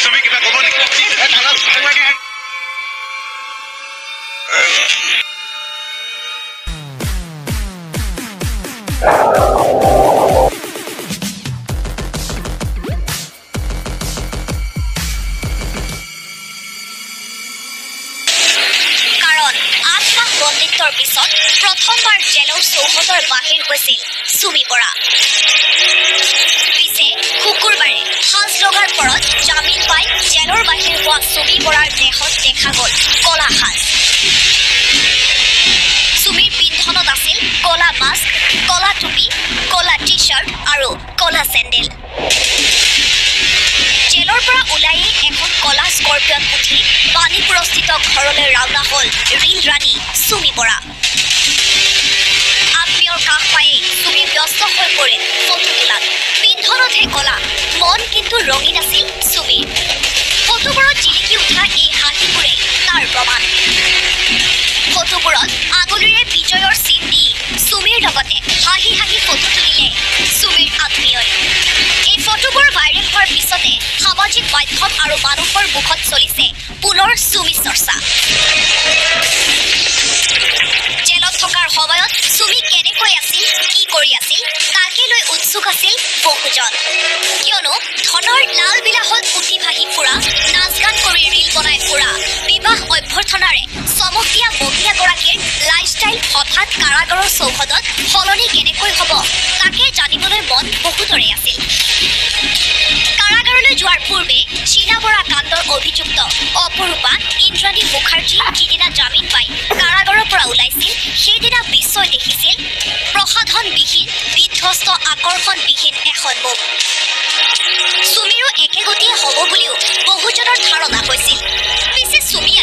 তুমি কিবা ক'ব নেকি? বন্দিত্বৰ পিছত প্ৰথমবাৰ জেলৰ চৌহদৰ বাহিৰ হৈছিল সুমি বৰা। পিছে শুকুৰবাৰে সাজ লগাৰ পৰত জামিন পাই জেলৰ বাহিৰ হোৱা সুমি বৰাৰ দেহত দেখা গ'ল কলা সাজ। সুমিৰ পিন্ধনত আছিল কলা মাস্ক, কলা টুপি, কলা টি চাৰ্ট আৰু কলা চেণ্ডেল। জেলৰ পৰা ওলাইয়ে এখন কলা স্কৰ্পিয়ত উঠি বাণীপুৰস্থিত ঘৰলৈ ৰাওনা হ'ল ৰীল ৰাণী সুমি বৰা। আত্মীয়ৰ কাষ পায়েই সুমি ব্যস্ত হৈ পৰিল ফটো তোলাত। পিন্ধনতহে কলা, মন কিন্তু ৰঙীন আছিল সুমিৰ। ফটোবোৰত জিলিকি উঠা এই হাঁহিবোৰেই তাৰ প্ৰমাণ। ফটোবোৰত আঙুলিৰে বিজয়ৰ চিন দি সুমিৰ লগতে হাঁহি হাঁহি ফটো তুলিলে সুমিৰ আত্মীয়ই। এই ফটোবোৰ ভাইৰেল হোৱাৰ পিছতে সামাজিক মাধ্যম আৰু মানুহৰ মুখত চলিছে পুনৰ সুমি চৰ্চা। জেলত থকাৰ সময়ত সুমি কেনেকৈ আছিল, কি কৰি আছিল তাকে লৈ উৎসুক আছিল বহুজন। কিয়নো ধনৰ লাল বিলাসত উঠি ভাহি ফুৰা, নাচ গান কৰি ৰীল বনাই ফুৰা, বিবাহ অভ্যৰ্থনাৰে চমকীয়া মহিলাগৰাকীৰ লাইফষ্টাইল হঠাৎ কাৰাগাৰৰ চৌহদত সলনি কেনেকৈ হ'ব তাকে জানিবলৈ মন বহুতৰে আছিল। কাৰাগাৰলৈ যোৱাৰ পূৰ্বে চীনা বৰা কাণ্ডৰ অভিযুক্ত অপৰূপা ইন্দ্ৰাণী মুখাৰ্জী যিদিনা জামিন পাই কাৰাগাৰৰ পৰা ওলাইছিল, সেইদিনা বিশ্বই দেখিছিল প্ৰসাধনবিহীন, বিধ্বস্ত, আকৰ্ষণবিহীন এখন মুখ। সুমিৰো একে গতিয়ে হ'ব বুলিও বহুজনৰ ধাৰণা হৈছিল। পিছে সুমি